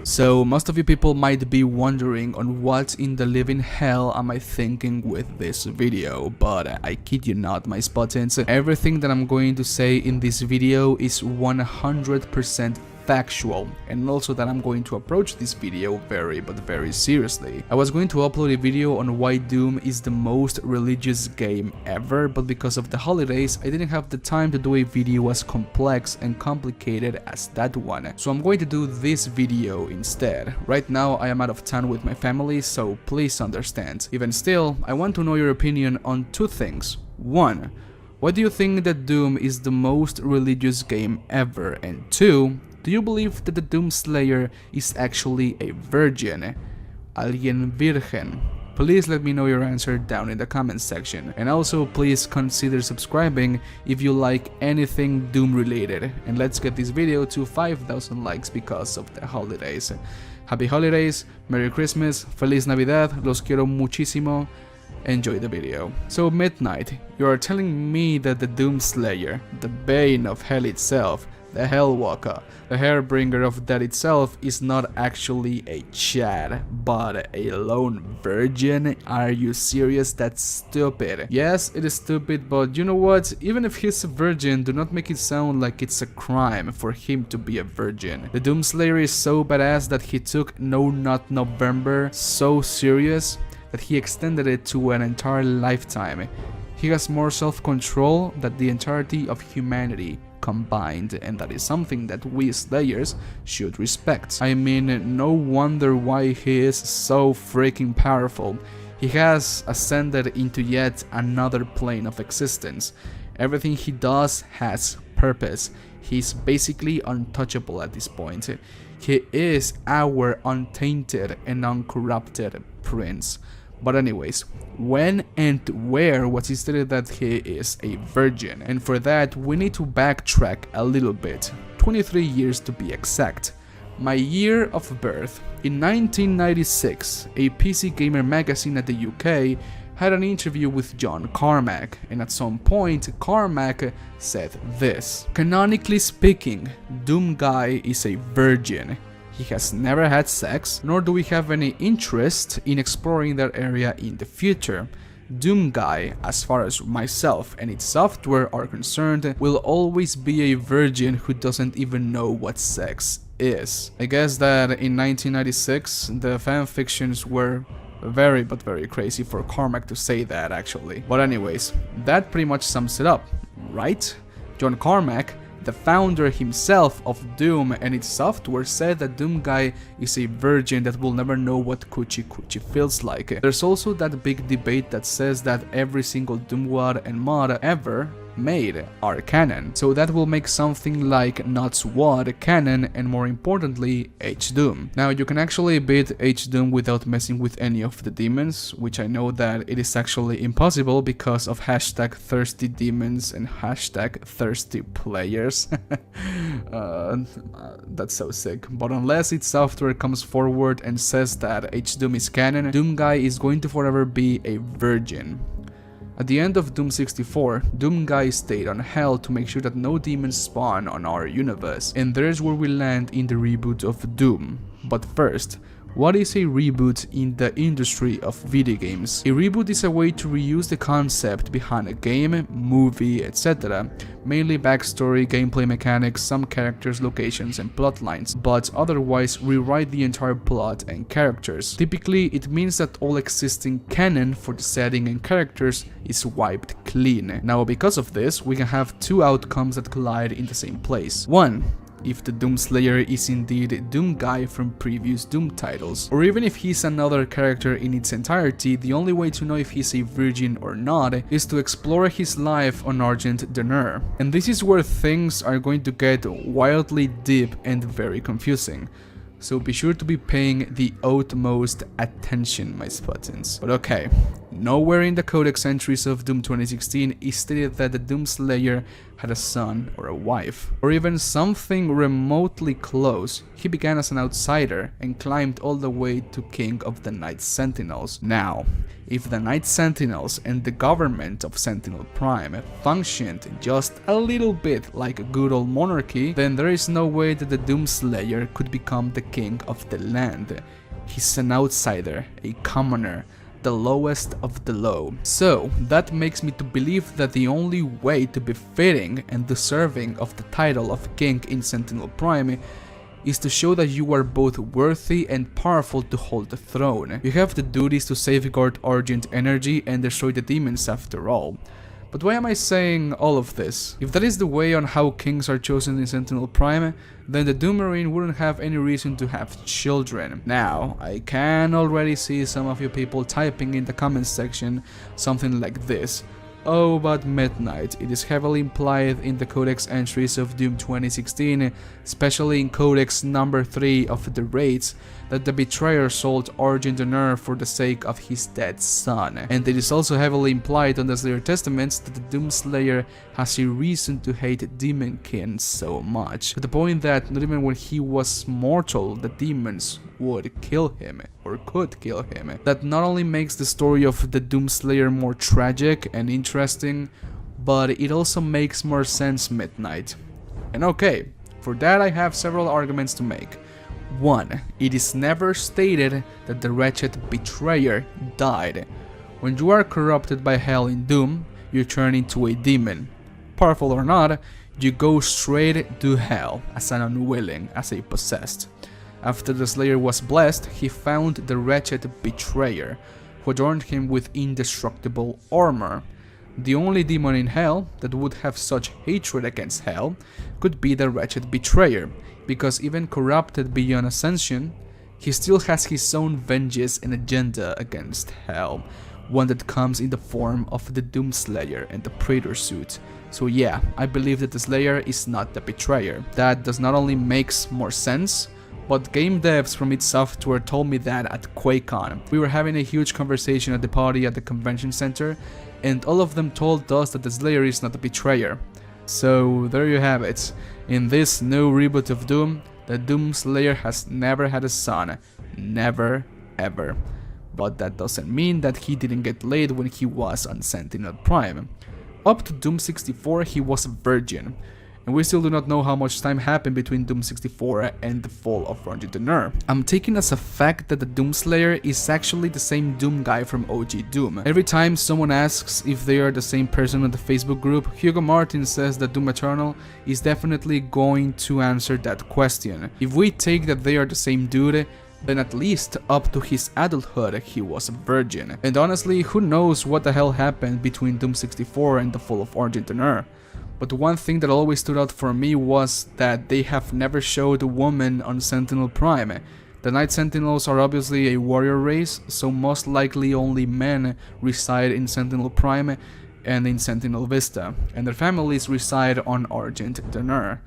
So most of you people might be wondering on what in the living hell am I thinking with this video, but I kid you not, my Spartans, everything that I'm going to say in this video is 100% factual, and also that I'm going to approach this video very seriously. I was going to upload a video on why Doom is the most religious game ever, but because of the holidays I didn't have the time to do a video as complex and complicated as that one, so I'm going to do this video instead. Right now I am out of town with my family, so please understand. Even still, I want to know your opinion on two things. One, why do you think that Doom is the most religious game ever? And two, do you believe that the Doom Slayer is actually a virgin? Alguien virgen? Please let me know your answer down in the comments section. And also please consider subscribing if you like anything Doom related. And let's get this video to 5,000 likes because of the holidays. Happy holidays, Merry Christmas, Feliz Navidad, los quiero muchísimo. Enjoy the video. So Midnight, you are telling me that the Doom Slayer, the bane of hell itself, the Hellwalker, the Hairbringer of Death itself, is not actually a Chad, but a lone virgin? Are you serious? That's stupid. Yes, it is stupid, but you know what? Even if he's a virgin, do not make it sound like it's a crime for him to be a virgin. The Doom Slayer is so badass that he took No Not November so serious that he extended it to an entire lifetime. He has more self-control than the entirety of humanity combined, and that is something that we Slayers should respect. I mean, no wonder why he is so freaking powerful. He has ascended into yet another plane of existence. Everything he does has purpose. He's basically untouchable at this point. He is our untainted and uncorrupted prince. But anyways, when and where was it stated that he is a virgin? And for that we need to backtrack a little bit, 23 years to be exact. My year of birth. In 1996, a PC Gamer magazine at the UK had an interview with John Carmack, and at some point Carmack said this: canonically speaking, Doomguy is a virgin. He has never had sex, nor do we have any interest in exploring that area in the future. Doomguy, as far as myself and its software are concerned, will always be a virgin who doesn't even know what sex is. I guess that in 1996 the fanfictions were very crazy for Carmack to say that, actually. But anyways, that pretty much sums it up, right? John Carmack, the founder himself of Doom and its software, said that Doomguy is a virgin that will never know what coochie coochie feels like. There's also that big debate that says that every single Doom WAD and mod ever made are canon, so that will make something like Nuts WAD canon, and more importantly, H-Doom. Now you can actually beat H-Doom without messing with any of the demons, which I know that it is actually impossible because of hashtag thirsty demons and hashtag thirsty players. That's so sick. But unless its software comes forward and says that H-Doom is canon, Doomguy is going to forever be a virgin. At the end of Doom 64, Doomguy stayed on Hell to make sure that no demons spawn on our universe, and there's where we land in the reboot of Doom. But first, what is a reboot in the industry of video games? A reboot is a way to reuse the concept behind a game, movie, etc. Mainly backstory, gameplay mechanics, some characters, locations, and plot lines, but otherwise rewrite the entire plot and characters. Typically, it means that all existing canon for the setting and characters is wiped clean. Now, because of this, we can have two outcomes that collide in the same place. One, if the Doom Slayer is indeed Doomguy from previous Doom titles, or even if he's another character in its entirety. The only way to know if he's a virgin or not is to explore his life on Argent D'Honneur. And this is where things are going to get wildly deep and very confusing. So be sure to be paying the utmost attention, my Spartans. But okay, Nowhere in the codex entries of Doom 2016 is stated that the Doomslayer had a son or a wife, or even something remotely close. He began as an outsider and climbed all the way to King of the Night Sentinels. Now, if the Night Sentinels and the government of Sentinel Prime functioned just a little bit like a good old monarchy, then there is no way that the Doomslayer could become the king of the land. He's an outsider, a commoner, the lowest of the low. So that makes me to believe that the only way to be fitting and deserving of the title of king in Sentinel Prime is to show that you are both worthy and powerful to hold the throne. You have the duties to safeguard Argent energy and destroy the demons after all. But why am I saying all of this? If that is the way on how kings are chosen in Sentinel Prime, then the Doom Marine wouldn't have any reason to have children. Now, I can already see some of you people typing in the comments section something like this. Oh, but Midnight, it is heavily implied in the codex entries of Doom 2016, especially in codex number 3 of the raids, that the betrayer sold Argent honor for the sake of his dead son. And it is also heavily implied on the Slayer Testaments that the Doomslayer has a reason to hate Demonkin so much, to the point that not even when he was mortal, the demons would kill him, or could kill him. That not only makes the story of the Doomslayer more tragic and interesting, but it also makes more sense, Midnight. And okay, for that I have several arguments to make. 1. It is never stated that the wretched betrayer died. When you are corrupted by hell in Doom, you turn into a demon. Powerful or not, you go straight to hell as an unwilling, as a possessed. After the Slayer was blessed, he found the wretched betrayer, who adorned him with indestructible armor. The only demon in hell that would have such hatred against hell could be the wretched betrayer, because even corrupted beyond ascension, he still has his own vengeance and agenda against hell, one that comes in the form of the Doomslayer and the Praetor suit. So yeah, I believe that the Slayer is not the betrayer. That does not only makes more sense, but game devs from id Software told me that at QuakeCon. We were having a huge conversation at the party at the convention center, and all of them told us that the Slayer is not the betrayer. So there you have it. In this new reboot of Doom, the Doomslayer has never had a son. Never, ever. But that doesn't mean that he didn't get laid when he was on Sentinel Prime. Up to Doom 64 he was a virgin, and we still do not know how much time happened between Doom 64 and the fall of Argent honor. I'm taking as a fact that the Doomslayer is actually the same Doomguy from OG Doom. Every time someone asks if they are the same person on the Facebook group, Hugo Martin says that Doom Eternal is definitely going to answer that question. If we take that they are the same dude, then at least up to his adulthood he was a virgin. And honestly, who knows what the hell happened between Doom 64 and the fall of Argent honor. But one thing that always stood out for me was that they have never showed a woman on Sentinel Prime. The Night Sentinels are obviously a warrior race, so most likely only men reside in Sentinel Prime and in Sentinel Vista, and their families reside on Argent honor.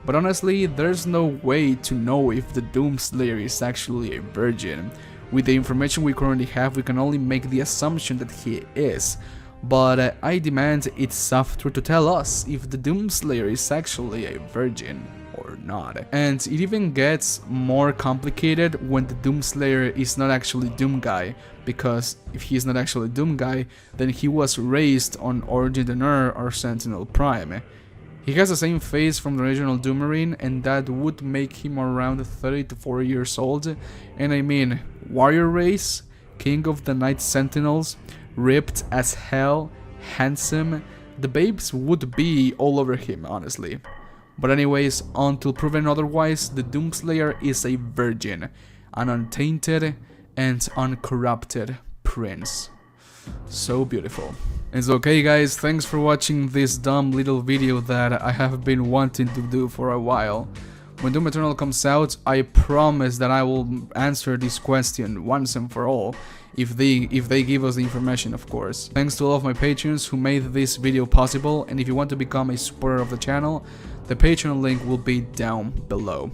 But honestly, there's no way to know if the Doomslayer is actually a virgin. With the information we currently have, we can only make the assumption that he is. But I demand id Software to tell us if the Doomslayer is actually a virgin or not. And it even gets more complicated when the Doomslayer is not actually Doomguy, because if he is not actually Doomguy, then he was raised on Argent honor or Sentinel Prime. He has the same face from the original Doom Marine, and that would make him around 30 to 40 years old. And I mean, warrior race, king of the Night Sentinels, ripped as hell, handsome, the babes would be all over him, honestly. But anyways, until proven otherwise, the Doomslayer is a virgin, an untainted and uncorrupted prince. So beautiful. And so okay guys, thanks for watching this dumb little video that I have been wanting to do for a while. When Doom Eternal comes out, I promise that I will answer this question once and for all, if they give us the information, of course. Thanks to all of my patrons who made this video possible, and if you want to become a supporter of the channel, the Patreon link will be down below.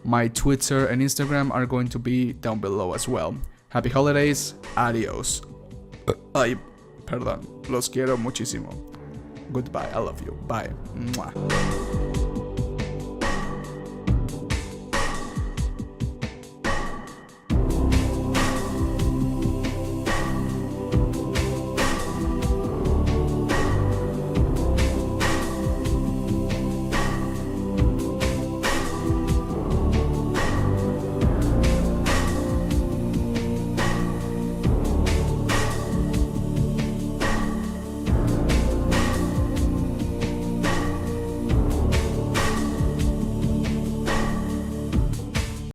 My Twitter and Instagram are going to be down below as well. Happy holidays, adios. Ay, perdón, los quiero muchísimo. Goodbye, I love you, bye. Mwah.